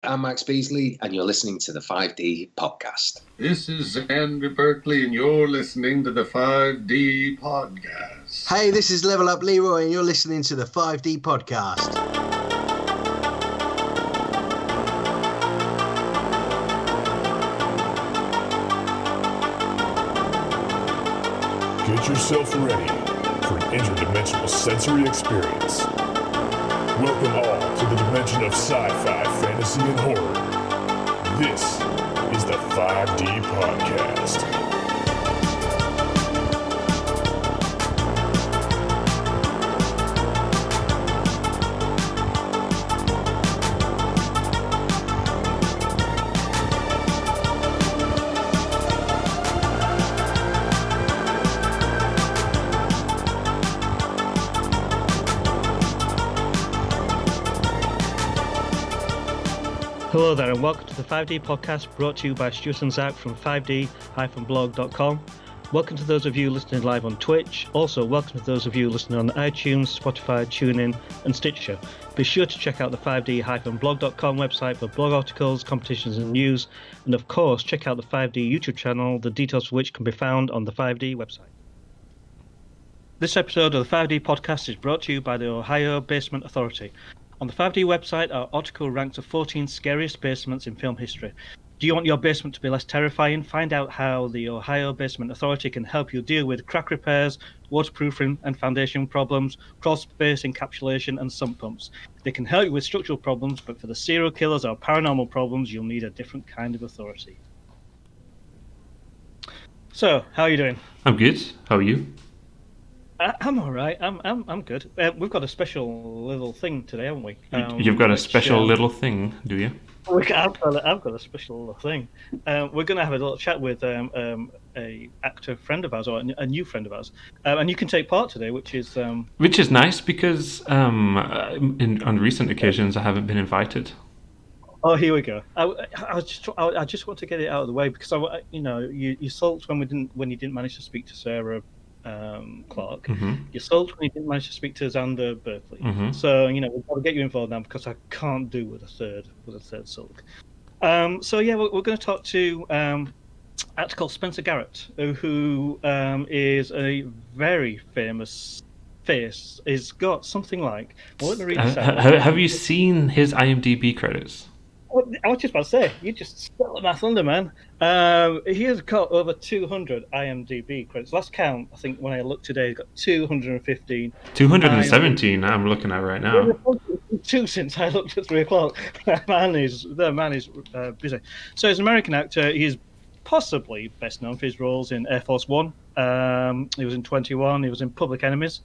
I'm Max Beasley, and you're listening to the 5D podcast. This is Andrew Berkeley, and you're listening to the 5D podcast. Hey, this is Level Up Leroy, and you're listening to the 5D podcast. Get yourself ready for an interdimensional sensory experience. Welcome all to the dimension of sci-fi, fantasy, and horror. This is the 5D podcast. Hello there and welcome to the 5D podcast brought to you by Stuart Zack from 5D-blog.com. Welcome to those of you listening live on Twitch. Also, welcome to those of you listening on iTunes, Spotify, TuneIn and Stitcher. Be sure to check out the 5D-blog.com website for blog articles, competitions and news. And of course, check out the 5D YouTube channel, the details for which can be found on the 5D website. This episode of the 5D podcast is brought to you by the Ohio Basement Authority. On the 5D website, our article ranks the 14 scariest basements in film history. Do you want your basement to be less terrifying? Find out how the Ohio Basement Authority can help you deal with crack repairs, waterproofing and foundation problems, crawl space encapsulation and sump pumps. They can help you with structural problems, but for the serial killers or paranormal problems, you'll need a different kind of authority. So, how are you doing? I'm good. How are you? I'm all right. I'm good. We've got a special little thing today, haven't we? You've got a special little thing, do you? I've got a special little thing. We're going to have a little chat with a actor friend of ours, or a new friend of ours, and you can take part today, which is nice because on recent occasions I haven't been invited. Oh, here we go. I just want to get it out of the way because you sulked when you didn't manage to speak to Sarah Clark. Mm-hmm. You sulked when you didn't manage to speak to Xander Berkeley. Mm-hmm. So we've got to get you involved now because I can't do with a third sulk. So yeah, we're going to talk to actor called Spencer Garrett, who is a very famous face. He's got something like. Well, let me read this out. Have you seen his IMDb credits? I was just about to say, you just stole my thunder, man. He has got over 200 IMDb credits. Last count, I think, when I looked today, he's got 215. 217 I'm looking at right now. Two since I looked at 3 o'clock. The man is busy. So he's an American actor. He's possibly best known for his roles in Air Force One. He was in 21. He was in Public Enemies.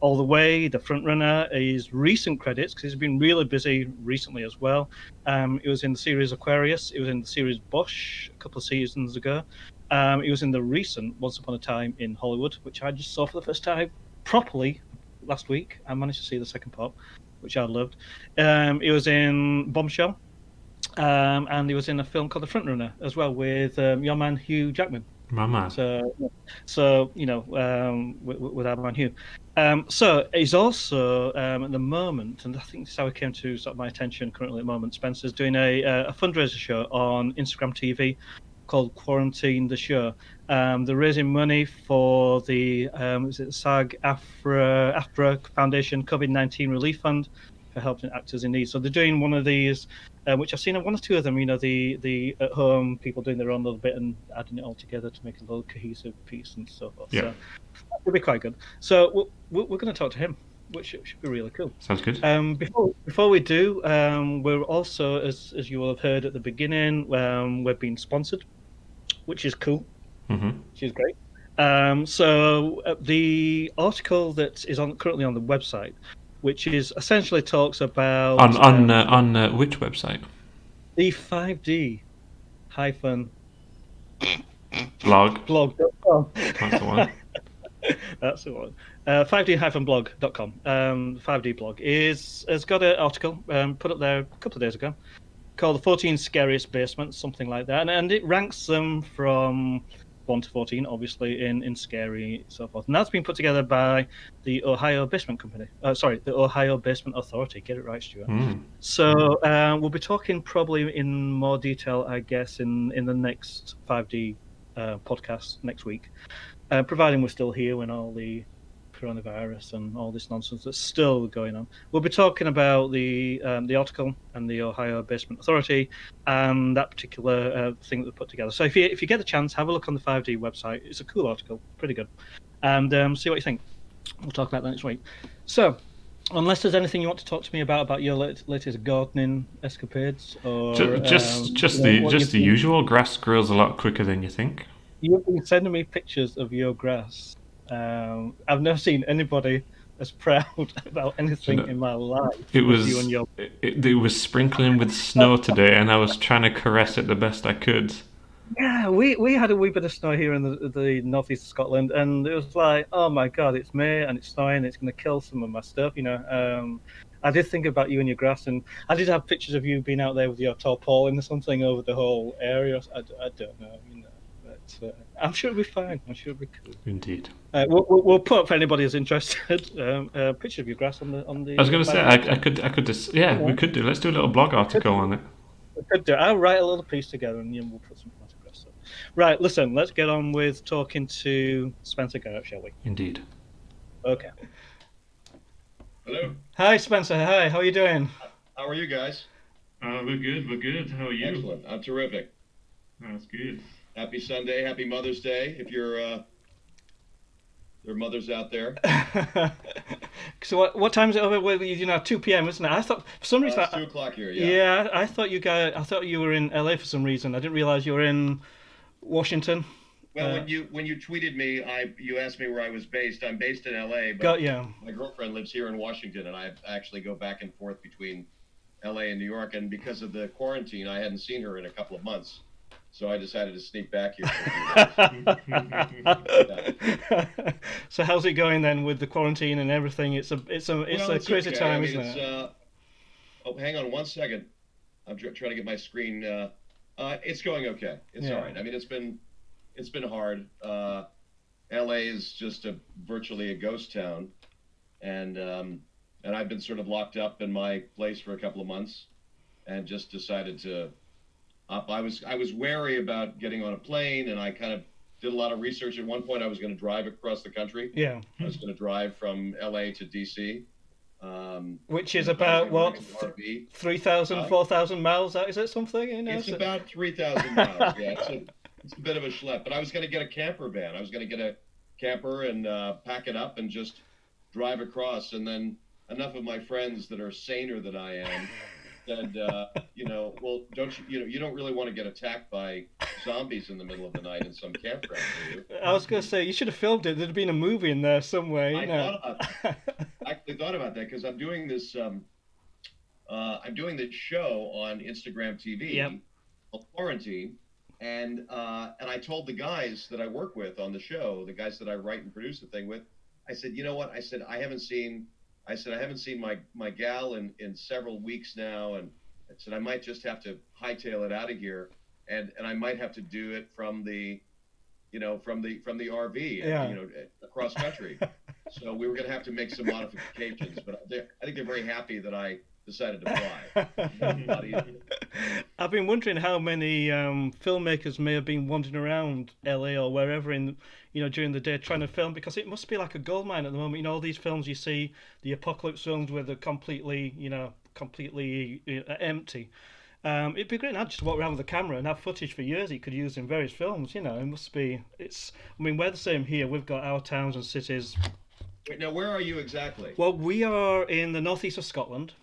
All the Way, The Frontrunner, his recent credits, because he's been really busy recently as well. He was in the series Aquarius. He was in the series Bosch a couple of seasons ago. He was in the recent Once Upon a Time in Hollywood, which I just saw for the first time properly last week. I managed to see the second part, which I loved. He was in Bombshell, and he was in a film called The Frontrunner as well with your man Hugh Jackman. Mama. So with our man Hugh. So he's also at the moment, and I think this is how it came to sort of my attention currently at the moment. Spencer's doing a fundraiser show on Instagram TV called Quarantine the Show. They're raising money for the SAG-AFTRA Foundation COVID-19 Relief Fund for helping actors in need. So they're doing one of these, which I've seen one or two of them. The at home people doing their own little bit and adding it all together to make a little cohesive piece and so forth. Yeah. So it'll be quite good. So we're going to talk to him, which should be really cool. Sounds good. Before we do, we're also, as you will have heard at the beginning, we're being sponsored, which is cool. Mm-hmm. Which is great. So the article that is currently on the website, which is essentially talks about on which website? The 5D hyphen blog.com. That's the one. That's the one. 5D-blog.com. 5D blog has got an article put up there a couple of days ago called "The 14 Scariest Basements," something like that, and it ranks them from 1 to 14, obviously, in scary, so forth. And that's been put together by the Ohio Basement Company. The Ohio Basement Authority. Get it right, Stuart. So we'll be talking probably in more detail, I guess, in the next 5D podcast next week, providing we're still here when all the coronavirus and all this nonsense that's still going on. We'll be talking about the article and the Ohio Basement Authority and that particular thing that they put together. So if you get the chance, have a look on the 5D website. It's a cool article, pretty good, and see what you think. We'll talk about that next week. So, unless there's anything you want to talk to me about your latest gardening escapades, or just the usual. Grass grows a lot quicker than you think. You've been sending me pictures of your grass. I've never seen anybody as proud about anything in my life. It was sprinkling with snow today, and I was trying to caress it the best I could. Yeah, we had a wee bit of snow here in the northeast of Scotland, and it was like, oh my god, it's May and it's snowing, it's going to kill some of my stuff, I did think about you and your grass, and I did have pictures of you being out there with your tarpaulin or something over the whole area. I don't know, but I'm sure it'll be fine. I'm sure it'll be cool. Indeed. We'll put up for anybody who's interested a picture of your grass on the. I was going to say I could just we could do. Let's do a little blog article on it. We could do. I'll write a little piece together and we'll put some photographs up. Right, listen. Let's get on with talking to Spencer Garrett, shall we? Indeed. Okay. Hello. Hi, Spencer. Hi. How are you doing? How are you guys? We're good. We're good. How are you? Excellent. I'm terrific. That's good. Happy Sunday. Happy Mother's Day. If you're there are mothers out there. So what time is it over with you now? 2 p.m., isn't it? I thought for some reason it's 2 o'clock here. Yeah. Yeah, I thought you were in LA for some reason. I didn't realize you were in Washington. Well, when you tweeted me, you asked me where I was based. I'm based in LA, but my girlfriend lives here in Washington, and I actually go back and forth between LA and New York. And because of the quarantine, I hadn't seen her in a couple of months. So I decided to sneak back here. So how's it going then with the quarantine and everything? It's a crazy time, isn't it? Hang on 1 second. I'm trying to get my screen. It's going okay. It's all right. I mean, it's been hard. LA is just virtually a ghost town, and I've been sort of locked up in my place for a couple of months, and just decided to. I was wary about getting on a plane, and I kind of did a lot of research. At one point, I was going to drive across the country. Yeah. I was going to drive from LA to DC. Which is about what, 3,000, 4,000 miles? Is it something? It's about 3,000 miles. Yeah, it's a bit of a schlep. But I was going to get a camper van. I was going to get a camper and pack it up and just drive across. And then enough of my friends that are saner than I am said, well, don't you don't really want to get attacked by zombies in the middle of the night in some campground, do you? I was going to say, you should have filmed it. There'd been a movie in there somewhere. I actually thought about that because I'm doing this show on Instagram TV on quarantine, and I told the guys that I work with on the show, the guys that I write and produce the thing with, I said, you know what? I said, I haven't seen my gal in several weeks now, and I said I might just have to hightail it out of here, and I might have to do it from the RV, across country. So we were going to have to make some modifications, but I think they're very happy that I decided to fly. I've been wondering how many filmmakers may have been wandering around LA or wherever during the day trying to film, because it must be like a goldmine at the moment. All these films you see, the apocalypse films where they're completely empty. It'd be great now just to walk around with a camera and have footage for years you could use in various films. It must be. We're the same here. We've got our towns and cities. Wait, now where are you exactly? Well, we are in the northeast of Scotland.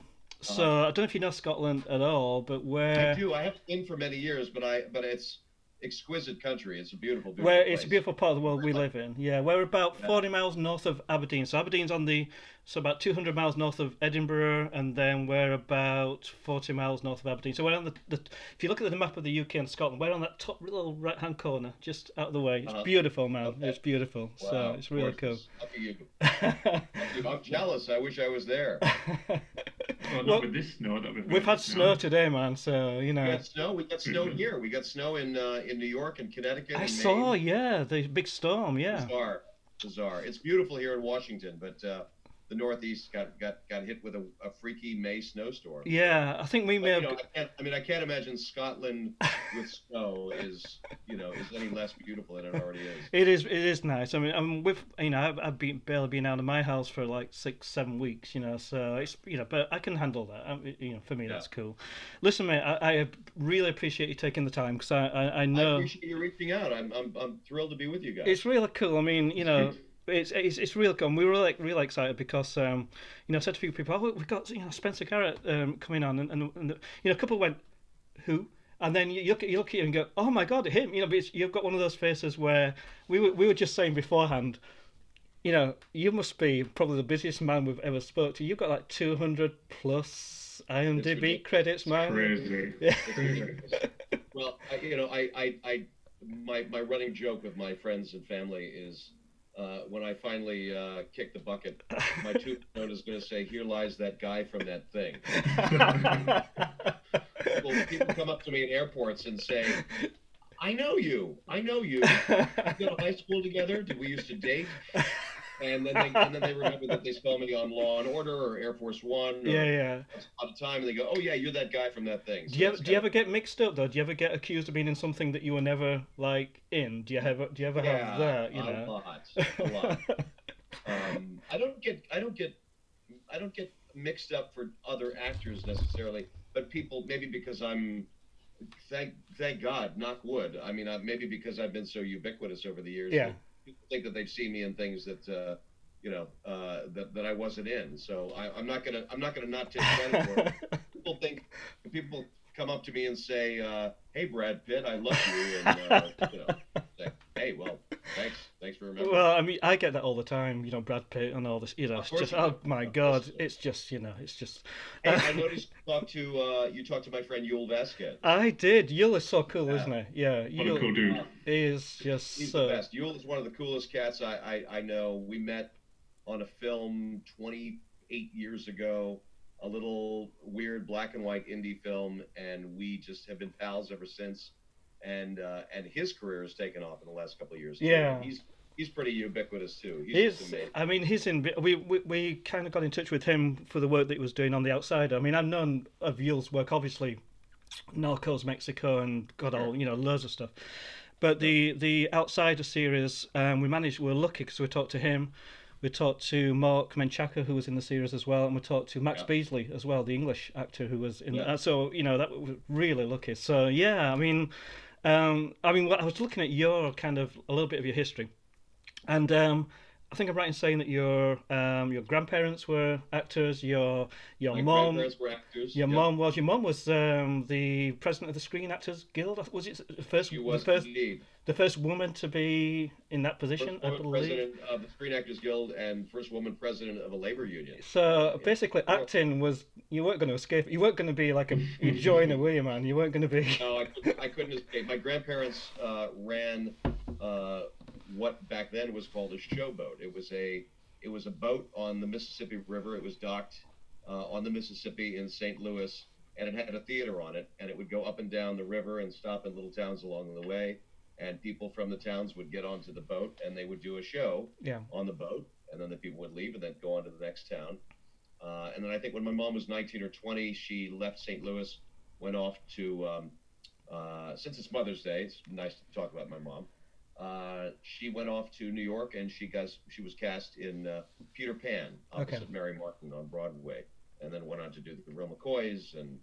So I don't know if you know Scotland at all, but I do. I haven't been for many years, but it's exquisite country. It's a beautiful place. It's a beautiful part of the world we live in. Yeah, we're about 40 miles north of Aberdeen. So Aberdeen's on the So about 200 miles north of Edinburgh, and then we're about 40 miles north of Aberdeen. So we're on the if you look at the map of the UK and Scotland, we're on that top little right-hand corner, just out of the way. It's beautiful, man. Okay. It's beautiful. Wow. So it's really cool. Lucky you. I'm jealous. I wish I was there. Well, not with this snow. We've had snow today, man. So you know. We got snow. We got snow here. We got snow in New York and Connecticut. I saw, yeah, the big storm. Yeah. Bizarre. It's beautiful here in Washington, but the Northeast got hit with a freaky May snowstorm. Yeah, I think we may have. I can't imagine Scotland with snow is any less beautiful than it already is. It is nice. I mean, I've barely been out of my house for like 6-7 weeks. So it's but I can handle that. For me that's cool. Listen, mate, I really appreciate you taking the time because I know. I appreciate you reaching out. I'm thrilled to be with you guys. It's really cool. I mean, It's really cool. We were really excited because I said to a few people, "Oh, we've got Spencer Garrett coming on," and a couple went, "Who?" And then you look at him and go, "Oh my God, him!" But you've got one of those faces where we were just saying beforehand, you must be probably the busiest man we've ever spoke to. You've got like 200 plus IMDb credits, man. Crazy. Yeah. Well, my running joke with my friends and family is. When I finally kick the bucket, my tombstone is going to say, "Here lies that guy from that thing." People come up to me in airports and say, I know you. We went to high school together. Did we used to date?" And then they remember that they saw me on Law and Order or Air Force One. Yeah. All the time, and they go, "Oh yeah, you're that guy from that thing." So do you ever get mixed up though? Do you ever get accused of being in something that you were never like in? Do you ever have that? A lot. I don't get mixed up for other actors necessarily, but people maybe because I'm. Thank God, knock wood. I mean, maybe because I've been so ubiquitous over the years. Yeah. People think that they've seen me in things that that I wasn't in. So I'm not gonna not take credit for it. People come up to me and say, "Hey, Brad Pitt, I love you," and say, "Hey, well, thanks for remembering." Well, I mean, I get that all the time. Brad Pitt and all this. It's just, oh my God, it's just, it's just. Hey, I noticed you talked to my friend Yul Vasquez. I did. Yul is so cool, isn't he? Yeah, What a cool dude. Is just He's so. the best. Yul is one of the coolest cats I know. We met on a film 28 years ago, a little weird black and white indie film, and we just have been pals ever since. And his career has taken off in the last couple of years. Yeah. He's pretty ubiquitous too. He's amazing. I mean, we kind of got in touch with him for the work that he was doing on The Outsider. I mean, I've known of Yul's work, obviously, Narcos Mexico, and got all loads of stuff. But the Outsider series, we were lucky because we talked to him. We talked to Mark Menchaca, who was in the series as well, and we talked to Max Beasley as well, the English actor who was in that. So that was really lucky. So yeah, I mean, I was looking at your kind of a little bit of your history, and I think I'm right in saying that your grandparents were actors. Your mom were actors. Your mom was the president of the Screen Actors Guild. Was it the first? She was indeed. The first woman to be in that position, I believe. President of the Screen Actors Guild and first woman president of a labor union. So basically, acting was, you weren't going to escape. You weren't going to be like a joiner, were you, man? You weren't going to be. No, I couldn't escape. My grandparents ran what back then was called a showboat. It was a boat on the Mississippi River. It was docked on the Mississippi in St. Louis, and it had a theater on it, and it would go up and down the river and stop in little towns along the way. And people from the towns would get onto the boat, and they would do a show on the boat, and then the people would leave and then go on to the next town. And then I think when my mom was 19 or 20, she left St. Louis, went off to, since it's Mother's Day, it's nice to talk about my mom. She went off to New York, and she was cast in Peter Pan, opposite Mary Martin on Broadway, and then went on to do the Real McCoys and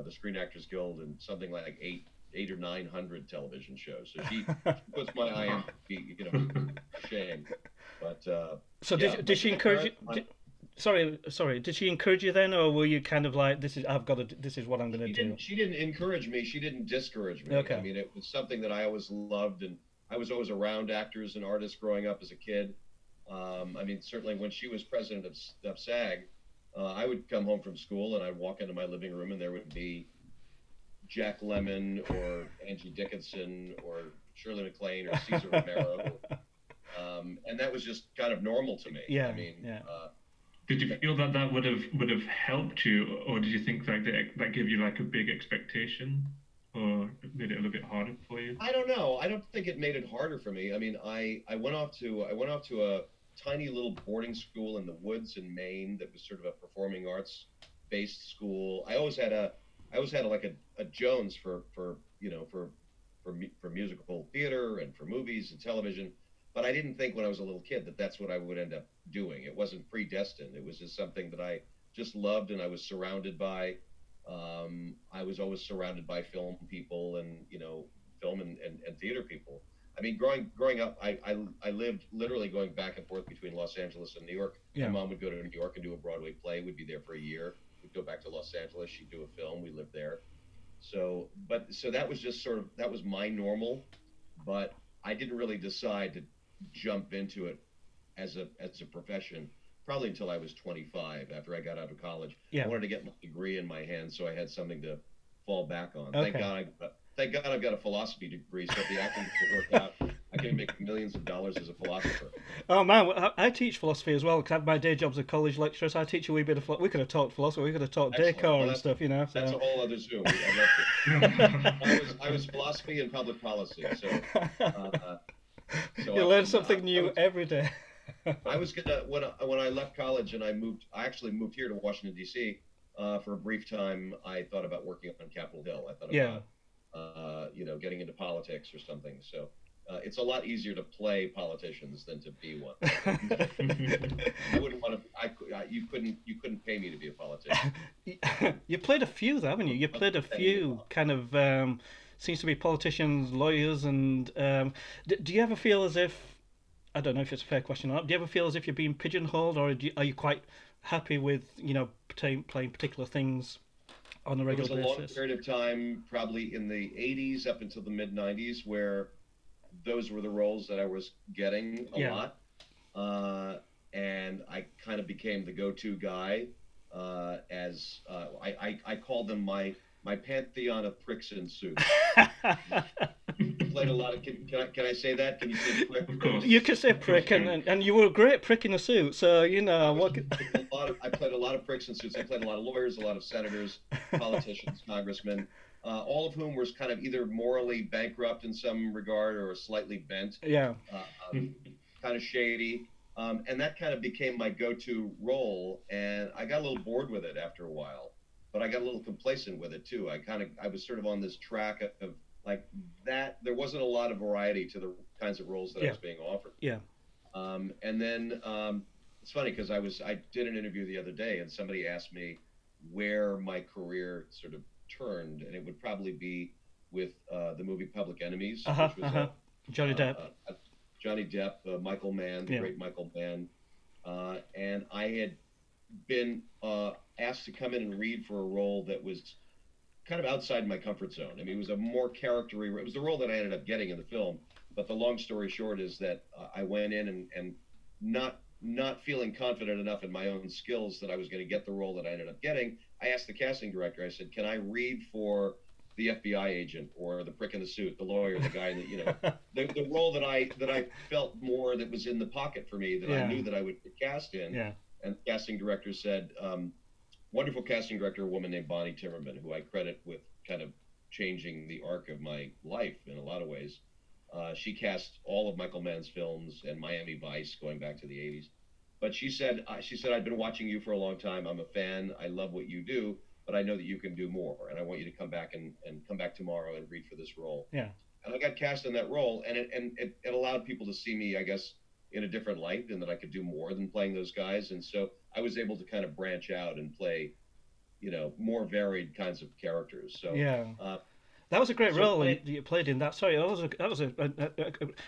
the Screen Actors Guild and something like 800 or 900 television shows. So she puts my IMDb, to shame. But so did she encourage you? Sorry. Did she encourage you then, or were you kind of like, this is what I'm going to do? She didn't encourage me. She didn't discourage me. Okay. I mean, it was something that I always loved, and I was always around actors and artists growing up as a kid. I mean, certainly when she was president of SAG, I would come home from school and I'd walk into my living room and there would be Jack Lemmon or Angie Dickinson or Shirley MacLaine or Cesar Romero. And that was just kind of normal to me. Yeah. I mean, Did you feel that would have helped you, or did you think like that gave you like a big expectation, or made it a little bit harder for you? I don't know. I don't think it made it harder for me. I mean, I went off to a tiny little boarding school in the woods in Maine that was sort of a performing arts based school. I always had like a Jones for musical theater and for movies and television. But I didn't think when I was a little kid that that's what I would end up doing. It wasn't predestined. It was just something that I just loved and I was surrounded by. I was always surrounded by film people and, film and theater people. I mean, growing up, I lived literally going back and forth between Los Angeles and New York. Yeah. My mom would go to New York and do a Broadway play. We'd be there for a year. We'd go back to Los Angeles. She'd do a film. We lived there. So that was just that was my normal, but I didn't really decide to jump into it as a profession probably until I was 25, after I got out of college. Yeah. I wanted to get my degree in my hand so I had something to fall back on. Okay. Thank God I've got a philosophy degree, so if the acting doesn't work out, I can make millions of dollars as a philosopher. Oh man, I teach philosophy as well. Cause my day job's a college lecturer, so I teach a wee bit of philosophy. We could have talked philosophy, we could have talked decor and stuff, So. That's a whole other Zoom. I loved it. I was philosophy and public policy, so you learn something new every day. I was gonna when I left college and I actually moved here to Washington D.C. For a brief time. I thought about working on Capitol Hill. I thought about getting into politics or something. So it's a lot easier to play politicians than to be one. I wouldn't want to. You couldn't pay me to be a politician. You played a few, though, haven't you? You played a few kind of. Seems to be politicians, lawyers, and do you ever feel as if, I don't know if it's a fair question or not, do you ever feel as if you're being pigeonholed, or are you quite happy with, playing particular things on a regular basis? There was a long period of time, probably in the 80s up until the mid-90s, where those were the roles that I was getting a lot. And I kind of became the go-to guy, as I called them my pantheon of pricks in suits. Played a lot of. Can I say that? Can you say prick? Of course. You could say prick, and you were a great prick in a suit. So I played a lot of pricks in suits. I played a lot of lawyers, a lot of senators, politicians, congressmen, all of whom were kind of either morally bankrupt in some regard or slightly bent. Yeah. Kind of shady. And that kind of became my go-to role, and I got a little bored with it after a while. But I got a little complacent with it too. I was sort of on this track of like that. There wasn't a lot of variety to the kinds of roles that I was being offered. Yeah. And then it's funny because I did an interview the other day and somebody asked me where my career sort of turned, and it would probably be with the movie Public Enemies, which was Johnny Depp. Johnny Depp, Michael Mann, the great Michael Mann, and I had been asked to come in and read for a role that was kind of outside my comfort zone. I mean, it was a more character-y. It was the role that I ended up getting in the film. But the long story short is that I went in and not feeling confident enough in my own skills that I was going to get the role that I ended up getting. I asked the casting director. I said, "Can I read for the FBI agent or the prick in the suit, the lawyer, the guy that the role that I felt more that was in the pocket for me that I knew that I would get cast in." Yeah. And the casting director said, wonderful casting director, a woman named Bonnie Timmerman, who I credit with kind of changing the arc of my life in a lot of ways. She cast all of Michael Mann's films and Miami Vice going back to the 80s. But she said, I've been watching you for a long time. I'm a fan. I love what you do, but I know that you can do more. And I want you to come back and come back tomorrow and read for this role. Yeah. And I got cast in that role, and it allowed people to see me, I guess, in a different light, and that I could do more than playing those guys. And so I was able to kind of branch out and play, more varied kinds of characters. So that was a great role you played in that. Sorry, that was a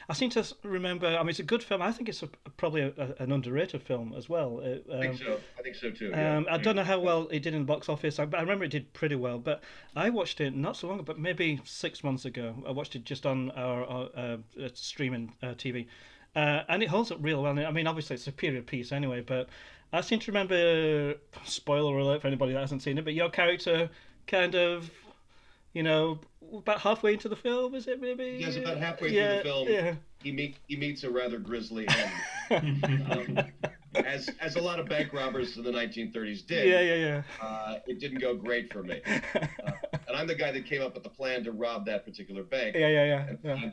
I seem to remember. I mean, it's a good film. I think it's probably an underrated film as well. I think so too. I don't know how well it did in the box office, but I remember it did pretty well. But I watched it not so long ago, but maybe 6 months ago. I watched it just on our streaming TV. and it holds up real well. I mean, obviously it's a period piece anyway, but I seem to remember, spoiler alert for anybody that hasn't seen it, but your character kind of, about halfway into the film, is it maybe? Yes, about halfway through the film, yeah. he meets a rather grisly end. As a lot of bank robbers in the 1930s did. Yeah. It didn't go great for me. And I'm the guy that came up with the plan to rob that particular bank. Yeah. And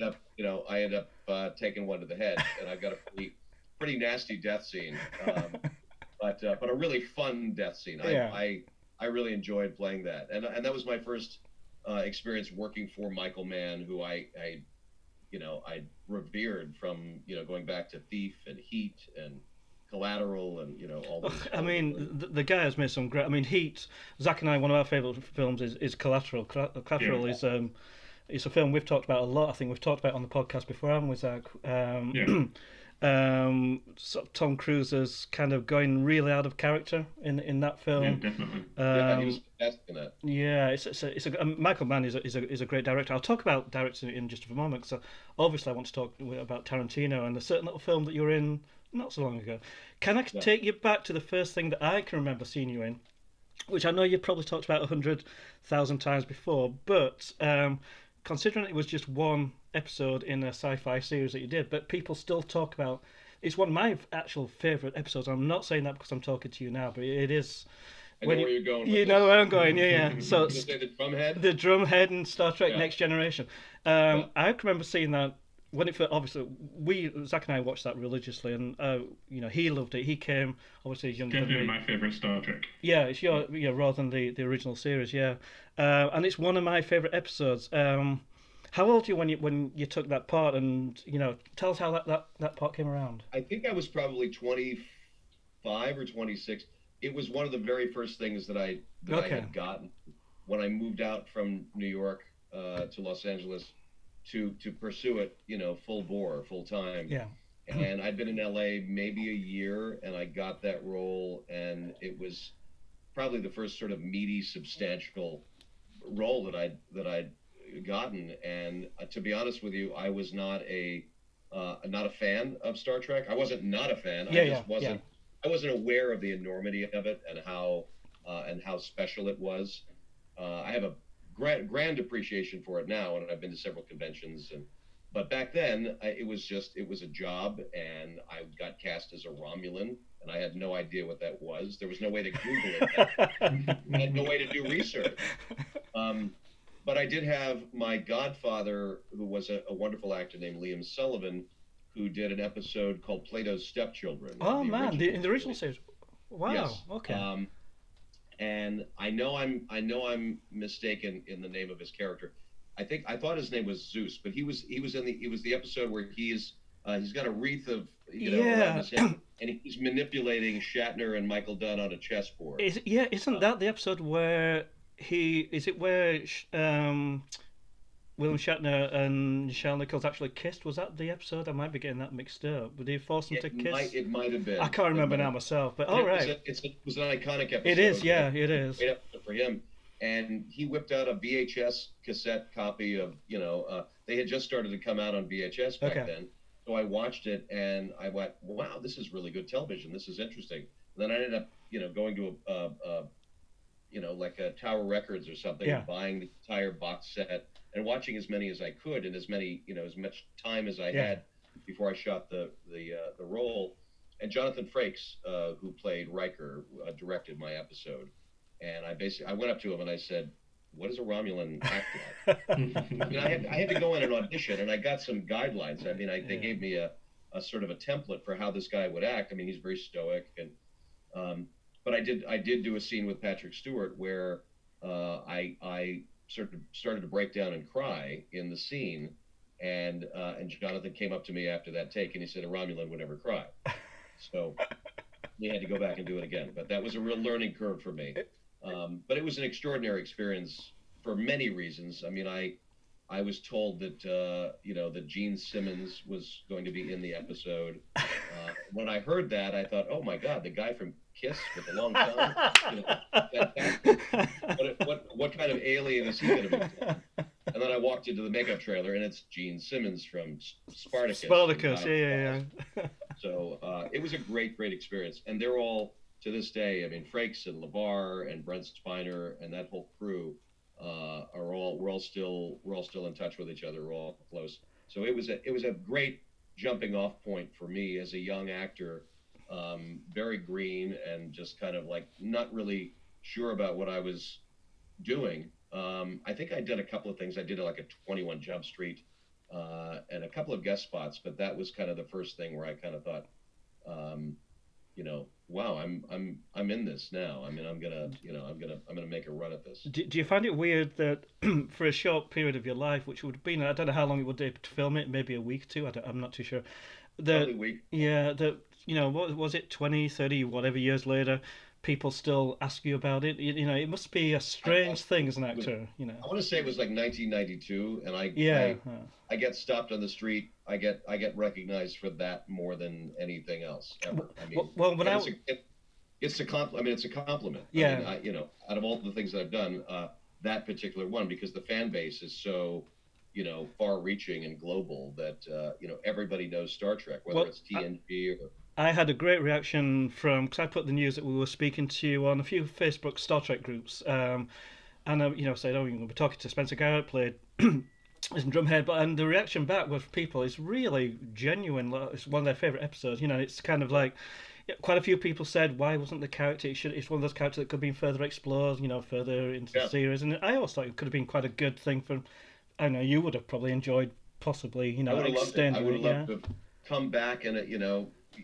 I end up taking one to the head, and I've got a pretty nasty death scene. But a really fun death scene. I really enjoyed playing that, and that was my first experience working for Michael Mann, who I revered from going back to Thief and Heat and Collateral and all those. I mean, the guy has made some great. I mean, Heat. Zach and I, one of our favorite films is Collateral. Collateral is it's a film we've talked about a lot. I think we've talked about it on the podcast before, haven't we, Zach? Sort of Tom Cruise's kind of going really out of character in that film. Yeah, definitely. He was fantastic in that. Yeah, it's a Michael Mann is a great director. I'll talk about directing in just a moment, because obviously I want to talk about Tarantino and a certain little film that you were in not so long ago. Can I take you back to the first thing that I can remember seeing you in, which I know you've probably talked about 100,000 times before, but considering it was just one episode in a sci-fi series that you did, but people still talk about, it's one of my actual favourite episodes. I'm not saying that because I'm talking to you now, but it is. I know where you're going. You know where I'm going, yeah. So the drumhead. The drumhead in Star Trek Next Generation. I can remember seeing that when it obviously Zach and I watched that religiously, and he loved it. He came obviously as younger than me. Definitely my favourite Star Trek. Yeah, it's rather than the original series, and it's one of my favourite episodes. How old were you when you took that part, and tell us how that part came around? I think I was probably 25 or 26. It was one of the very first things that I had gotten when I moved out from New York to Los Angeles to pursue it, full bore, full time. Yeah. And I'd been in LA maybe a year, and I got that role, and it was probably the first sort of meaty, substantial role that I'd gotten. And to be honest with you, I was not a fan of Star Trek. I wasn't not a fan. I wasn't aware of the enormity of it and how special it was. I have a grand appreciation for it now, and I've been to several conventions. But back then, it was a job, and I got cast as a Romulan, and I had no idea what that was. There was no way to Google it. I had no way to do research. But I did have my godfather, who was a wonderful actor named Liam Sullivan, who did an episode called Plato's Stepchildren. Oh man, in the original series. Wow. Yes. Okay. And I know I'm mistaken in the name of his character. I thought his name was Zeus, but he was the episode where he's got a wreath of around his head, and he's manipulating Shatner and Michael Dunn on a chessboard. Isn't that the episode where William Shatner and Michelle Nichols actually kissed? Was that the episode? I might be getting that mixed up. Did he force them to kiss? It might have been. I can't remember now myself, but all right. It was an iconic episode. It is, yeah, it is. Great episode for him. And he whipped out a VHS cassette copy of, they had just started to come out on VHS back then. So I watched it, and I went, wow, this is really good television. This is interesting. And then I ended up, going to like a Tower Records or something, and buying the entire box set and watching as many as I could, and as much time as I had before I shot the role. And Jonathan Frakes, who played Riker, directed my episode. And I went up to him and I said, "What does a Romulan act like?" I had to go in and audition, and I got some guidelines. I mean, they gave me a sort of a template for how this guy would act. I mean, he's very stoic, and but I did do a scene with Patrick Stewart where I sort of started to break down and cry in the scene, and Jonathan came up to me after that take and he said, "A Romulan would never cry." So we had to go back and do it again. But that was a real learning curve for me. But it was an extraordinary experience for many reasons. I mean, I was told that that Gene Simmons was going to be in the episode. When I heard that, I thought, oh my God, the guy from Kiss with the long tongue. What kind of alien is he going to be? And then I walked into the makeup trailer, and it's Gene Simmons from Spartacus. Spartacus, yeah. So it was a great experience. And they're all, to this day, I mean, Frakes and LeVar and Brent Spiner and that whole crew we're all still in touch with each other. We're all close. So it was a great jumping off point for me as a young actor, very green and just kind of like not really sure about what I was doing. I think I did a couple of things. I did like a 21 Jump Street and a couple of guest spots, but that was kind of the first thing where I kind of thought, wow, I'm in this now. I mean, I'm gonna make a run at this. Do you find it weird that for a short period of your life, which would have been, I don't know how long it would take to film it, maybe a week or two, I'm not too sure. Probably a week. Yeah, what was it, 20, 30, whatever years later, people still ask you about it. It must be a strange thing as an actor. I want to say it was like 1992, and I get stopped on the street. I get recognized for that more than anything else ever. I mean, it's a compliment. It's a compliment. Yeah. I mean, out of all the things that I've done, that particular one, because the fan base is so, far-reaching and global that everybody knows Star Trek, whether it's TNG or. I had a great reaction because I put the news that we were speaking to you on a few Facebook Star Trek groups, and said, "Oh, you're going to be talking to Spencer Garrett, played as Drumhead," and the reaction back with people is really genuine. It's one of their favorite episodes. It's kind of like quite a few people said, "Why wasn't the character? It's one of those characters that could have been further explored, further into the series." And I always thought it could have been quite a good thing for. I know you would have probably enjoyed, possibly, I would have extending. I would have loved to have come back and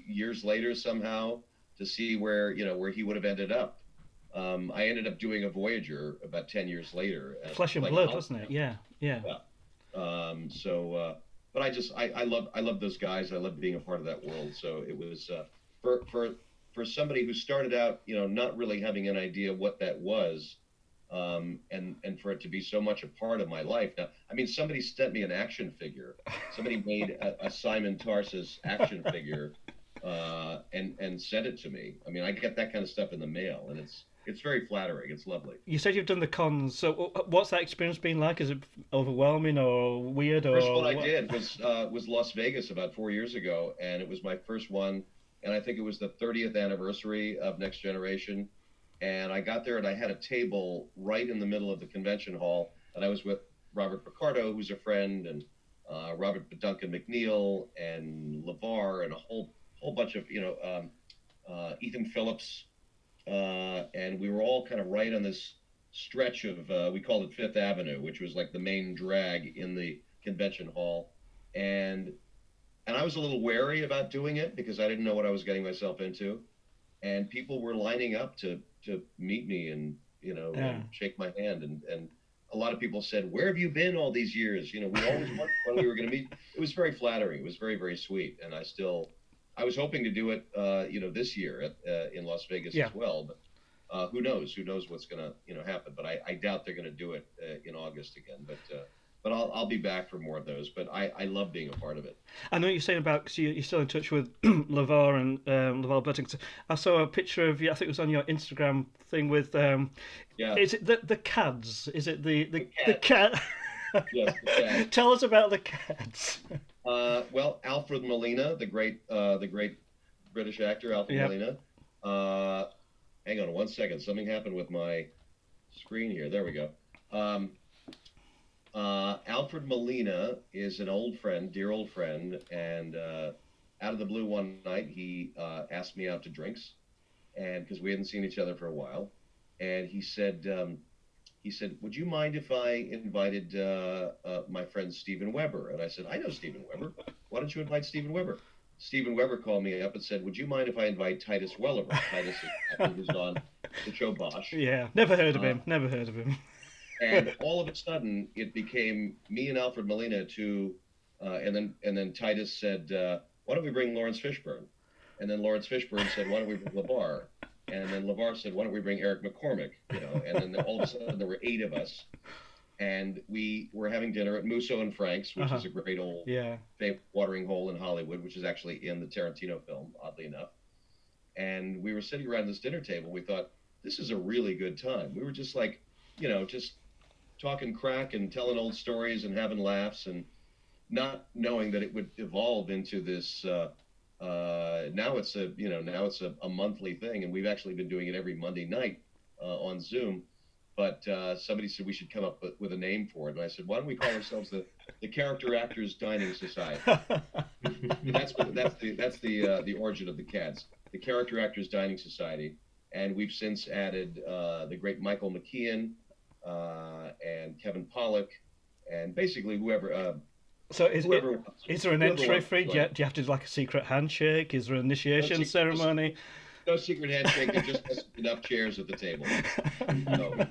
years later somehow to see where he would have ended up. I ended up doing a Voyager about 10 years later. Flesh and Blood, wasn't it? Yeah. But I love those guys. I love being a part of that world. So it was for somebody who started out, not really having an idea what that was, and for it to be so much a part of my life. Now, I mean, somebody sent me an action figure. Somebody made a Simon Tarsus action figure. And sent it to me. I mean, I get that kind of stuff in the mail, and it's very flattering. It's lovely. You said you've done the cons, so what's that experience been like? Is it overwhelming or weird? First one I did was Las Vegas about 4 years ago, and it was my first one, and I think it was the 30th anniversary of Next Generation, and I got there and I had a table right in the middle of the convention hall, and I was with Robert Picardo, who's a friend, and Robert Duncan McNeil, and LeVar, and a whole bunch of Ethan Phillips, and we were all kind of right on this stretch of we called it Fifth Avenue, which was like the main drag in the convention hall, and I was a little wary about doing it because I didn't know what I was getting myself into, and people were lining up to meet me and and shake my hand, and a lot of people said, "Where have you been all these years? We always wondered when we were going to meet." It was very flattering. It was very, very sweet, and I was hoping to do it, this year in Las Vegas as well. But who knows? Who knows what's going to, happen? But I doubt they're going to do it in August again. But I'll be back for more of those. But I love being a part of it. I know you're saying about because you're still in touch with LeVar and LeVar Burton. I saw a picture of you. I think it was on your Instagram thing with. Is it the CADs? Is it the cat? Yes, the CAD. Tell us about the CADs. Well, Alfred Molina, the great British actor, Alfred Molina. Hang on one second. Something happened with my screen here. There we go. Alfred Molina is an old friend, dear old friend, and out of the blue one night he asked me out to drinks, and because we hadn't seen each other for a while, and he said, "Would you mind if I invited my friend Steven Weber?" And I said, "I know Steven Weber. Why don't you invite Steven Weber?" Steven Weber called me up and said, "Would you mind if I invite Titus Welliver?" Titus was on the show Bosch. Yeah, never heard of him. Never heard of him. And all of a sudden, it became me and Alfred Molina and then Titus said, "Why don't we bring Lawrence Fishburne?" And then Lawrence Fishburne said, "Why don't we bring LeVar?" And then LeVar said, "Why don't we bring Eric McCormick?" And then all of a sudden there were 8 of us, and we were having dinner at Musso and Frank's, which is a great old watering hole in Hollywood, which is actually in the Tarantino film, oddly enough. And we were sitting around this dinner table. We thought, this is a really good time. We were just like, just talking crack and telling old stories and having laughs, and not knowing that it would evolve into this. Now it's a monthly thing, and we've actually been doing it every Monday night on Zoom. But somebody said we should come up with a name for it, and I said, why don't we call ourselves the Character Actors Dining Society? That's the origin of the CADS, the Character Actors Dining Society, and we've since added the great Michael McKean and Kevin Pollak, and basically whoever. So is there an entry fee? Do you have to do like a secret handshake? Is there an initiation ceremony? No secret handshake. There just has enough chairs at the table. So,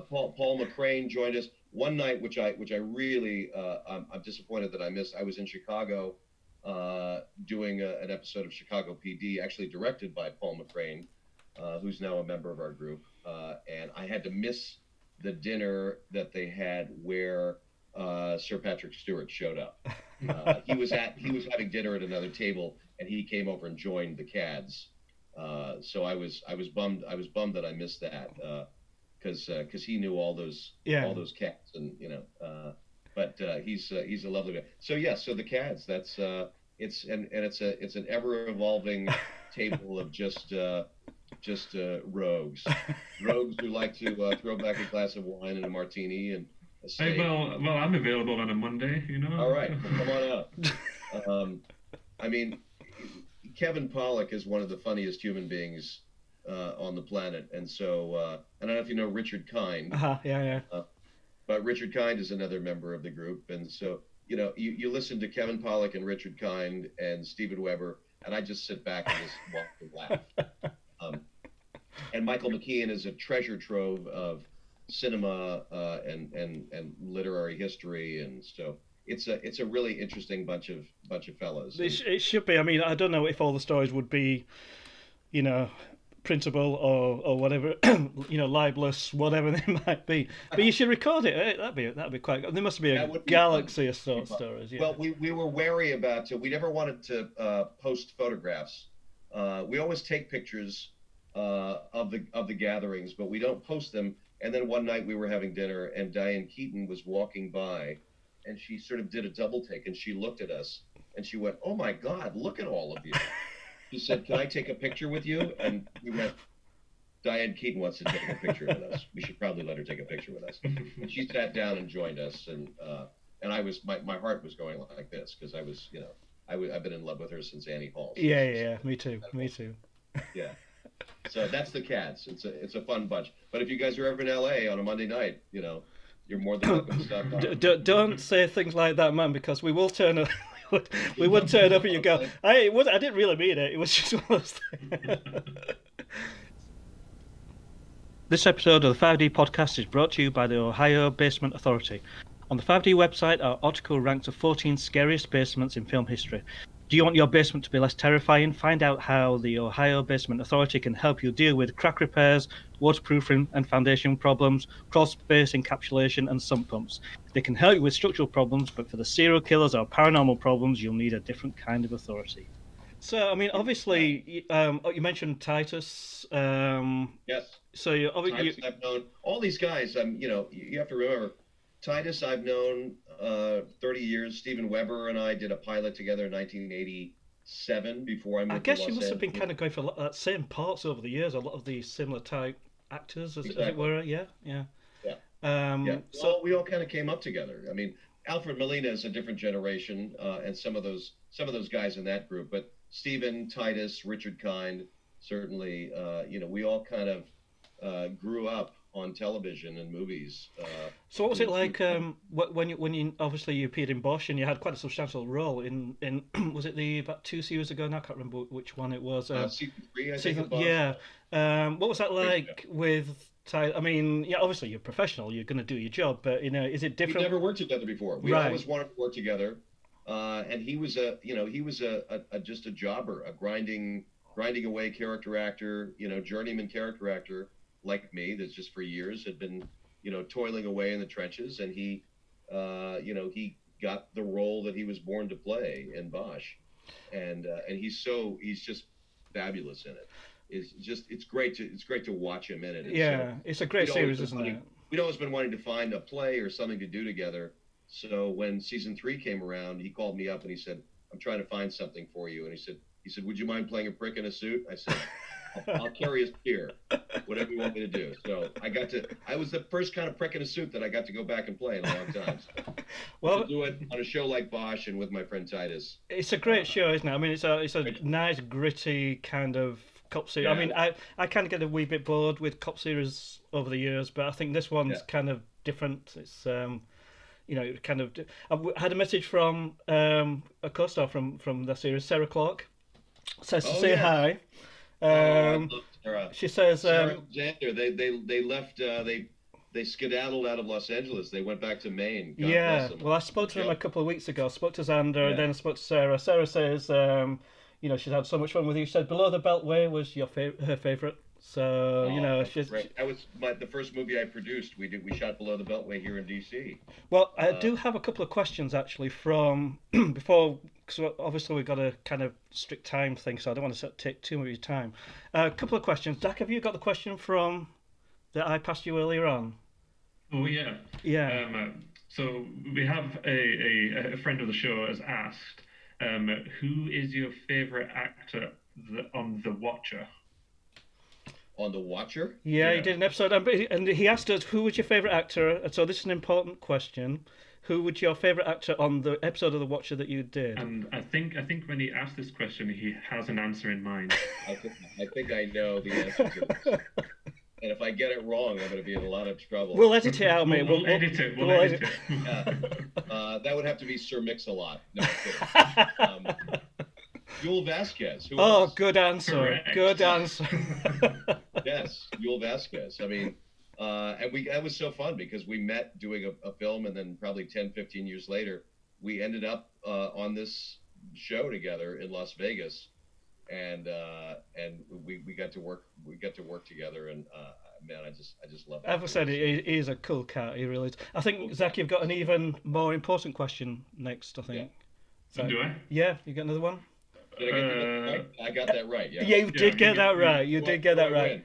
Paul McCrane joined us one night, which I really I'm disappointed that I missed. I was in Chicago doing an episode of Chicago PD, actually directed by Paul McCrane, who's now a member of our group, and I had to miss the dinner that they had where Sir Patrick Stewart showed up. He was having dinner at another table, and he came over and joined the CADS. So I was bummed that I missed that because he knew all those cats, and but he's a lovely guy. So so the CADS, that's it's an ever evolving table of just rogues who like to throw back a glass of wine and a martini and a steak. Well, I'm available on a Monday. All right, well, come on out. I mean, Kevin Pollak is one of the funniest human beings on the planet, and so I don't know if you know Richard Kind. Yeah. But Richard Kind is another member of the group, and so you listen to Kevin Pollak and Richard Kind and Steven Weber, and I just sit back and just walk and laugh. And Michael McKean is a treasure trove of cinema and literary history, and so it's a really interesting bunch of fellows. It should be. I mean, I don't know if all the stories would be, printable or whatever, libelous, whatever they might be. But you should record it. That'd be quite good. There must be a galaxy of stories. Yeah. Well, we were wary about it. We never wanted to post photographs. We always take pictures of the gatherings, but we don't post them. And then one night we were having dinner, and Diane Keaton was walking by, and she sort of did a double take, and she looked at us, and she went, "Oh my God, look at all of you." She said, "Can I take a picture with you?" And we went, "Diane Keaton wants to take a picture with us. We should probably let her take a picture with us." And she sat down and joined us, and I was my heart was going like this because I was I've been in love with her since Annie Hall. So yeah, me too. Yeah. So that's the CADS. It's a fun bunch. But if you guys are ever in LA on a Monday night, you're more than welcome to stop by. Don't say things like that, man, because we will turn up. We would turn up and you go, I didn't really mean it. It was just one of those things. This episode of the 5D podcast is brought to you by the Ohio Basement Authority. On the 5D website, our article ranks the 14 scariest basements in film history. Do you want your basement to be less terrifying? Find out how the Ohio Basement Authority can help you deal with crack repairs, waterproofing and foundation problems, crawl space encapsulation and sump pumps. They can help you with structural problems, but for the serial killers or paranormal problems, you'll need a different kind of authority. So, I mean, obviously, you mentioned Titus. Yes. So Titus, I've known all these guys. You have to remember, Titus I've known 30 years. Steven Weber and I did a pilot together in 1987 before I moved to Los you must have been Angeles. kind of going for same parts over the years. A lot of the similar type actors, as it were. Yeah. So we all kind of came up together. I mean, Alfred Molina is a different generation, and some of those guys in that group. But Steven, Titus, Richard Kind, certainly, we all kind of grew up on television and movies. So what was it like when you obviously you appeared in Bosch and you had quite a substantial role in was it about 2 series ago now? I can't remember which one it was. Season 3, I think. Yeah. What was that like with I mean, yeah, obviously you're professional, you're going to do your job, but is it different? We never worked together before. We always wanted to work together, and he was just a jobber, a grinding away character actor, journeyman character actor. Like me, that's just for years had been, toiling away in the trenches, and he got the role that he was born to play in Bosch, and he's just fabulous in it. It's great to watch him in it. It's a great series, isn't it? we'd always been wanting to find a play or something to do together. So when season 3 came around, he called me up and he said, "I'm trying to find something for you." And he said, "Would you mind playing a prick in a suit?" I said, I'll carry a spear, whatever you want me to do. So I was the first kind of prick in a suit that I got to go back and play in a long time. So well, to do it on a show like Bosch and with my friend Titus. It's a great show, isn't it? I mean, it's a nice, gritty kind of cop series. Yeah. I mean, I kind of get a wee bit bored with cop series over the years, but I think this one's kind of different. It's kind of. I had a message from a co-star from the series, Sarah Clark. Says to say hi. I love Sarah. She says Sarah and Xander, they left. They skedaddled out of Los Angeles. They went back to Maine. God bless them. Well, I spoke to them a couple of weeks ago. I spoke to Xander, and then I spoke to Sarah. Sarah says, she's had so much fun with you. She said Below the Beltway was her favourite. So she's. That was the first movie I produced. We shot Below the Beltway here in DC. Well, I do have a couple of questions actually from before, because obviously we've got a kind of strict time thing, so I don't want to take too much of your time. A couple of questions. Zach, have you got the question from that I passed you earlier on? Oh yeah. Yeah. So we have a friend of the show has asked, who is your favourite actor on The Watcher? On The Watcher? Yeah, he did an episode, and he asked us who was your favourite actor. And so this is an important question. Who was your favourite actor on the episode of The Watcher that you did? And I think when he asked this question, he has an answer in mind. I think I know the answer to this. And if I get it wrong, I'm going to be in a lot of trouble. We'll edit it out, mate. We'll edit it. We'll edit it. Yeah. That would have to be Sir Mix-a-Lot. No, I'm kidding. Yul Vasquez. Who else? Good answer. Correct. Good answer. Yes, Yul Vasquez. I mean, and that was so fun because we met doing a film, and then probably 10, 15 years later, we ended up on this show together in Las Vegas. And we got to work together, and man, I just love it. As I said, he's a cool cat. He really is. I think Zach, you've got an even more important question next. I think. Yeah. So, do I? Yeah, you got another one. Did I get that right? I got that right. Yeah. Yeah, you did get that right. You did get that right.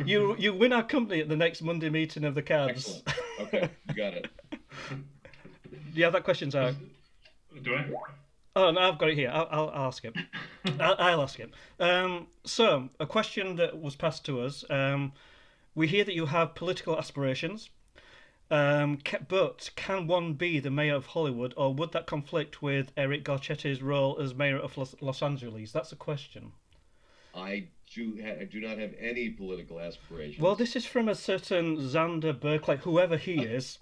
You win our company at the next Monday meeting of the Cabs. Excellent. Okay, you got it. Do you have that question, Zach? Do I? Oh, no, I've got it here. I'll ask him. I'll ask him. So, a question that was passed to us. We hear that you have political aspirations, but can one be the mayor of Hollywood, or would that conflict with Eric Garcetti's role as mayor of Los Angeles? That's a question. I do not have any political aspirations. Well, this is from a certain Xander Berkeley, whoever he is.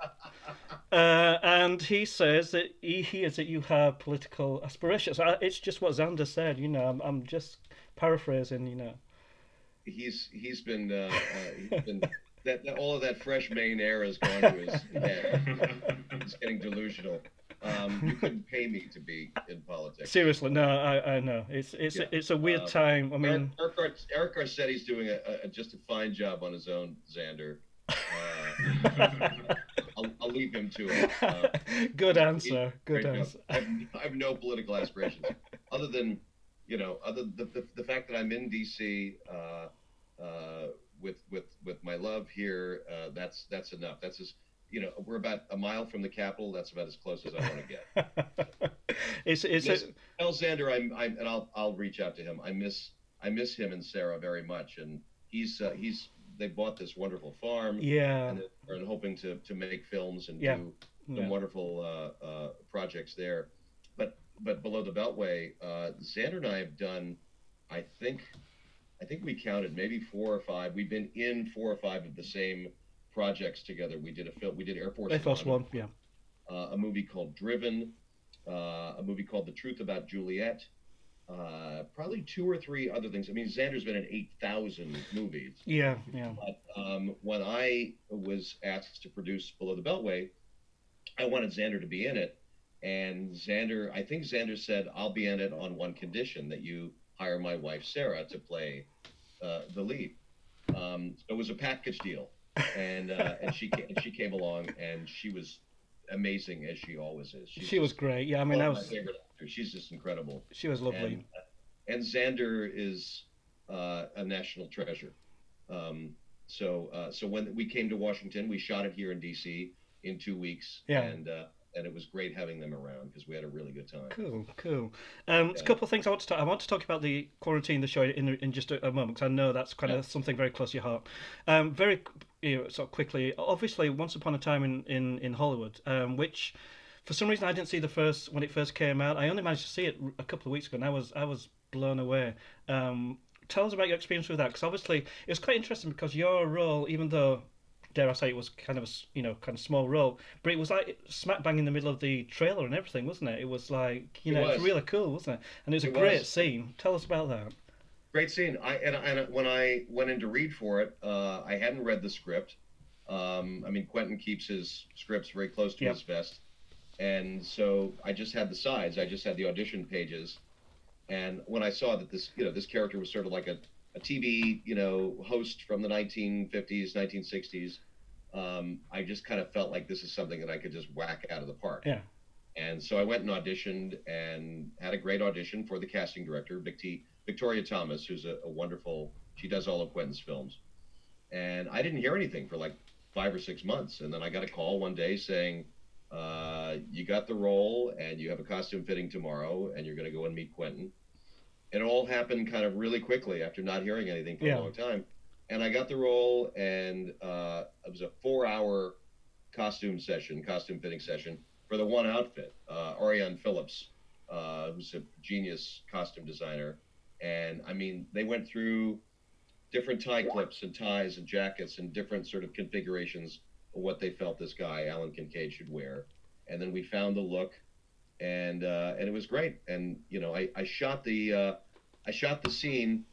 And he says that he hears that you have political aspirations. It's just what Xander said, I'm just paraphrasing, He's been that all of that fresh Maine air has gone to his head. He's getting delusional. You couldn't pay me to be in politics. Seriously, no, I know. It's a weird time. I mean, Eric Garcetti's doing just a fine job on his own, Xander. I'll leave him to it. Good answer. Good answer. I have no political aspirations, other than the fact that I'm in DC with my love here. That's enough. That's just. We're about a mile from the Capitol. That's about as close as I want to get. Tell Xander I'll reach out to him. I miss him and Sarah very much, and they bought this wonderful farm. Yeah. And they're hoping to make films and do some wonderful projects there. But Below the Beltway, Xander and I have done, I think we counted maybe 4 or 5. We've been in 4 or 5 of the same projects together. We did a film. We did Air Force One. Yeah. A movie called Driven. A movie called The Truth About Juliet. Probably 2 or 3 other things. I mean, Xander's been in 8,000 movies. Yeah. But when I was asked to produce Below the Beltway, I wanted Xander to be in it, and I think Xander said, "I'll be in it on one condition, that you hire my wife Sarah to play the lead." So it was a package deal. And she came along, and she was amazing, as she always is. She was great. Yeah, I mean, my favorite actor. She's just incredible. She was lovely. And Xander is a national treasure. So when we came to Washington, we shot it here in DC in 2 weeks, and it was great having them around because we had a really good time. Cool. There's a couple of things I want to talk. I want to talk about the Quarantine, the show, in just a moment, because I know that's kind of something very close to your heart. Very, sort of quickly. Obviously, Once Upon a Time in Hollywood, which for some reason I didn't see when it first came out. I only managed to see it a couple of weeks ago, and I was blown away. Tell us about your experience with that, because obviously it was quite interesting because your role, even though, dare I say, it was kind of a small role, but it was like smack bang in the middle of the trailer and everything, wasn't it? It was like, it was really cool, wasn't it? And it was a great scene. Tell us about that. Great scene. And when I went in to read for it, I hadn't read the script. Quentin keeps his scripts very close to his vest, and so I just had the sides. I just had the audition pages, and when I saw that this character was sort of like a TV, host from the 1950s, 1960s, I just kind of felt like this is something that I could just whack out of the park. Yeah. And so I went and auditioned and had a great audition for the casting director, Victoria Thomas, who's a wonderful, she does all of Quentin's films. And I didn't hear anything for like 5 or 6 months. And then I got a call one day saying, you got the role and you have a costume fitting tomorrow and you're going to go and meet Quentin. It all happened kind of really quickly after not hearing anything for a long time. And I got the role, and it was a 4-hour costume fitting session for the one outfit. Ariane Phillips, who's a genius costume designer. And they went through different tie clips and ties and jackets and different sort of configurations of what they felt this guy, Alan Kincaid, should wear. And then we found the look, and it was great. And I shot the scene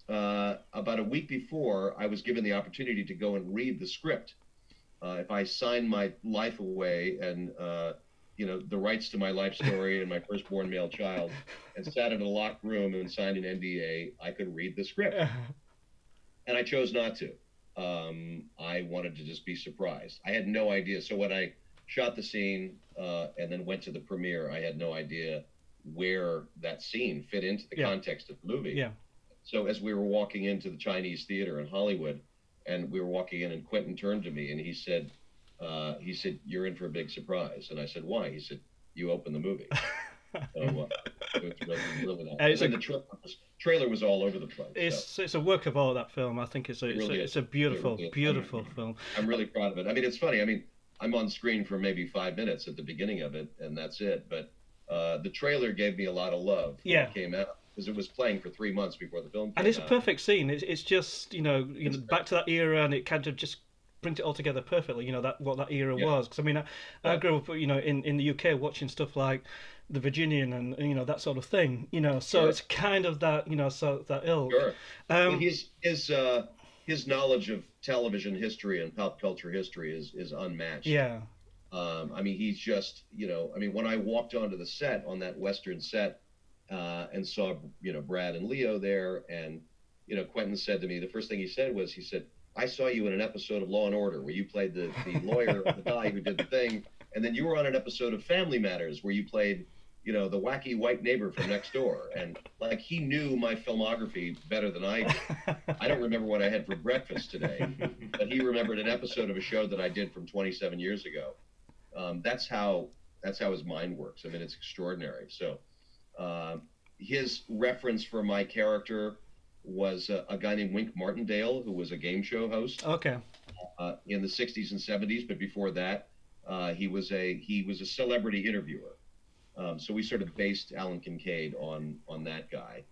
about a week before I was given the opportunity to go and read the script. If I signed my life away and the rights to my life story and my firstborn male child, and sat in a locked room and signed an NDA, I could read the script. And I chose not to. I wanted to just be surprised. I had no idea. So when I shot the scene and then went to the premiere, I had no idea where that scene fit into the context of the movie. Yeah. So as we were walking into the Chinese theater in Hollywood, and we were walking in, and Quentin turned to me and he said, "You're in for a big surprise." And I said, "Why?" He said, "You open the movie." So it was really nice. And the trailer was all over the place. It's a work of art, that film. I think it's a beautiful film. I'm really proud of it. It's funny. I'm on screen for maybe 5 minutes at the beginning of it, and that's it. But the trailer gave me a lot of love when it came out, because it was playing for 3 months before the film came out. And it's a perfect scene. It's just, back to that era, and it kind of just brings it all together perfectly, what that era was. Because, I grew up, in the UK watching stuff like The Virginian and, that sort of thing, so it's kind of that, so that ilk. Sure. His knowledge of television history and pop culture history is unmatched. Yeah. He's just, when I walked onto the set, on that Western set, and saw, Brad and Leo there, and, Quentin said to me, the first thing he said, "I saw you in an episode of Law and Order where you played the lawyer, the guy who did the thing, and then you were on an episode of Family Matters where you played, the wacky white neighbor from next door." And like, he knew my filmography better than I did. I don't remember what I had for breakfast today, but he remembered an episode of a show that I did from 27 years ago. That's how his mind works. It's extraordinary. So his reference for my character was a guy named Wink Martindale, who was a game show host. Okay. In the 60s and 70s, but before that, he was a celebrity interviewer. So we sort of based Alan Kincaid on that guy,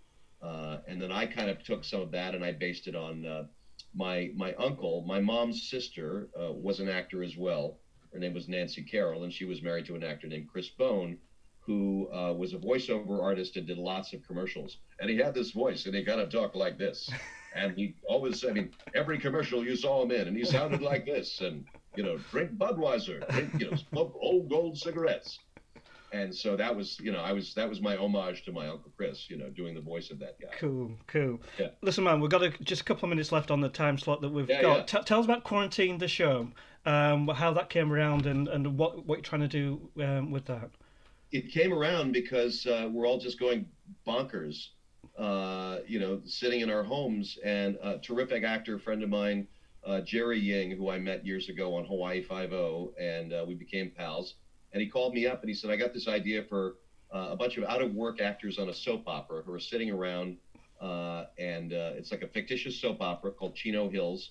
and then I kind of took some of that and I based it on my uncle. My mom's sister was an actor as well. Her name was Nancy Carroll, and she was married to an actor named Chris Bone, who was a voiceover artist and did lots of commercials. And he had this voice, and he kind of talked like this. And he always, every commercial you saw him in, and he sounded like this. And, drink Budweiser, smoke Old Gold cigarettes. And so that was, that was my homage to my Uncle Chris, doing the voice of that guy. Cool. Yeah. Listen, man, we've got just a couple of minutes left on the time slot that we've got. Yeah. Tell us about Quarantine, the show, how that came around, and what you're trying to do with that. It came around because we're all just going bonkers, sitting in our homes, and a terrific actor friend of mine, Jerry Ying, who I met years ago on Hawaii Five-0, and we became pals. And he called me up and he said, I got this idea for a bunch of out-of-work actors on a soap opera who are sitting around, and it's like a fictitious soap opera called Chino Hills,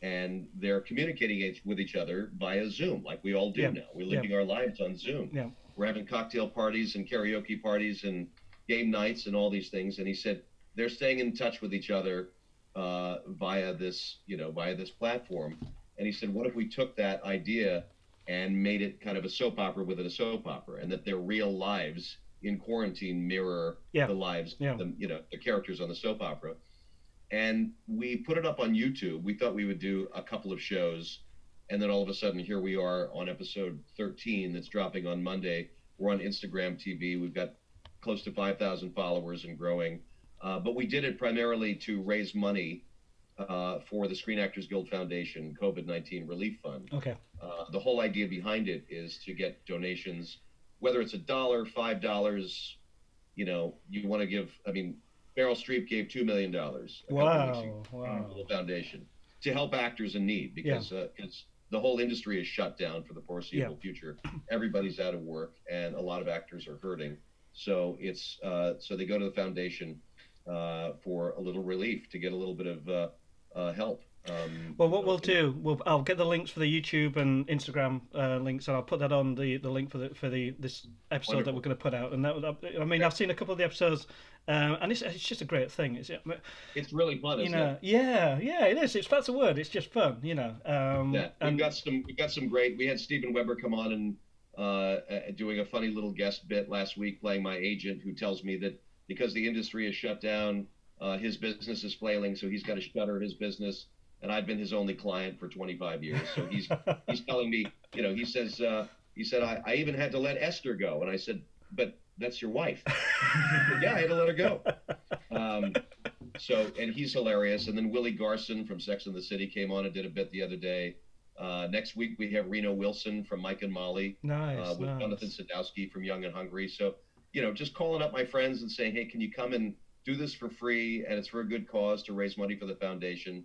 and they're communicating with each other via Zoom, like we all do now. We're living our lives on Zoom. Yeah. We're having cocktail parties and karaoke parties and game nights and all these things. And he said they're staying in touch with each other via this platform. And he said, what if we took that idea and made it kind of a soap opera within a soap opera, and that their real lives in quarantine mirror the lives, the characters on the soap opera. And we put it up on YouTube. We thought we would do a couple of shows, and then all of a sudden here we are on episode 13 that's dropping on Monday. We're on Instagram TV. We've got close to 5,000 followers and growing. But we did it primarily to raise money for the Screen Actors Guild Foundation COVID-19 Relief Fund. Okay. The whole idea behind it is to get donations, whether it's $1, $5, you want to give. I mean, Meryl Streep gave $2 million. Wow. To the foundation to help actors in need, because the whole industry is shut down for the foreseeable future. Everybody's out of work, and a lot of actors are hurting. So it's so they go to the foundation for a little relief, to get a little bit of help. Well, what we'll do, I'll get the links for the YouTube and Instagram links, and I'll put that on the link for this episode Wonderful. that we're going to put out. And I've seen a couple of the episodes, and it's just a great thing. It's really fun, isn't it? Yeah, it is. That's a word. It's just fun, we've got some great. We had Steven Weber come on and doing a funny little guest bit last week, playing my agent, who tells me that because the industry is shut down, his business is flailing, so he's got to shutter his business. And I've been his only client for 25 years. So he's telling me, he said, I even had to let Esther go. And I said, but that's your wife. Said, yeah, I had to let her go. And he's hilarious. And then Willie Garson from Sex and the City came on and did a bit the other day. Next week, we have Reno Wilson from Mike and Molly. Nice. With Jonathan Sadowski from Young and Hungry. So, just calling up my friends and saying, hey, can you come and do this for free? And it's for a good cause, to raise money for the foundation.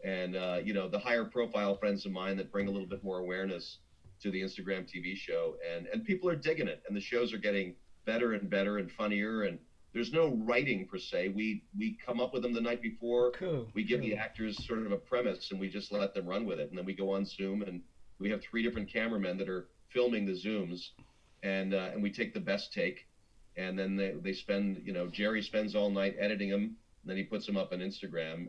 And, the higher profile friends of mine that bring a little bit more awareness to the Instagram TV show, and people are digging it, and the shows are getting better and better and funnier, and there's no writing per se. We come up with them the night before. We give the actors sort of a premise, and we just let them run with it. And then we go on Zoom, and we have 3 different cameramen that are filming the Zooms, and we take the best take, and then they spend, Jerry spends all night editing them, and then he puts them up on Instagram,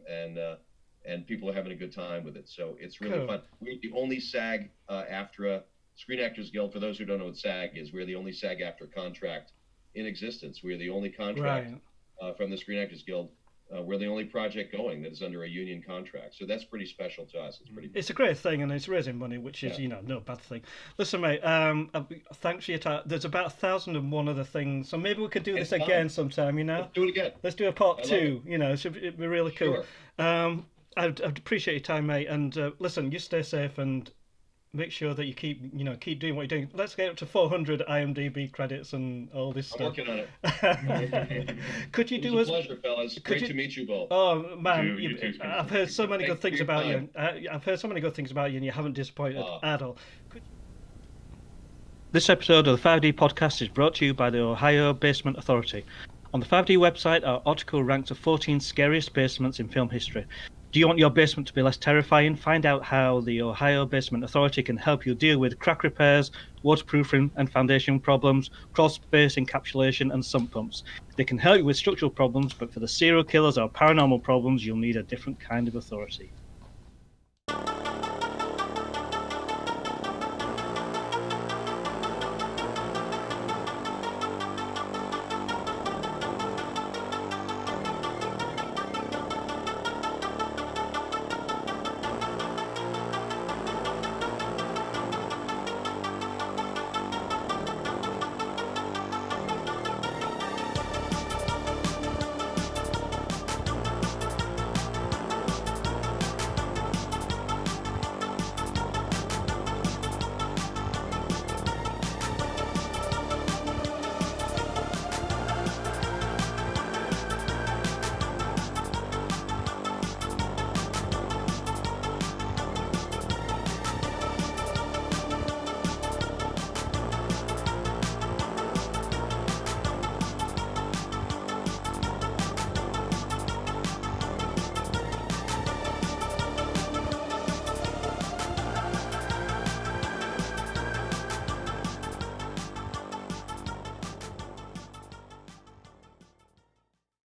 and people are having a good time with it. So it's really fun. We're the only SAG-AFTRA Screen Actors Guild. For those who don't know what SAG is, we're the only SAG-AFTRA contract in existence. We're the only contract from the Screen Actors Guild. We're the only project going that is under a union contract. So that's pretty special to us. It's pretty cool. It's a great thing, and it's raising money, which is, no bad thing. Listen, mate, thanks for your time. There's about 1,001 other things, so maybe we could do this again sometime, Let's do it again. Let's do a part 2, it'd be really cool. Sure. I'd appreciate your time, mate, and listen, you stay safe and make sure that you keep doing what you're doing. Let's get up to 400 IMDB credits and all this stuff. I'm working on it. Could you do a pleasure, fellas. Great to meet you both. Oh man, I've heard so many good things about you. I've heard so many good things about you, and you haven't disappointed at all. This episode of the 5D podcast is brought to you by the Ohio Basement Authority. On the 5D website, our article ranks the 14 scariest basements in film history. Do you want your basement to be less terrifying? Find out how the Ohio Basement Authority can help you deal with crack repairs, waterproofing and foundation problems, crawl space encapsulation and sump pumps. They can help you with structural problems, but for the serial killers or paranormal problems, you'll need a different kind of authority.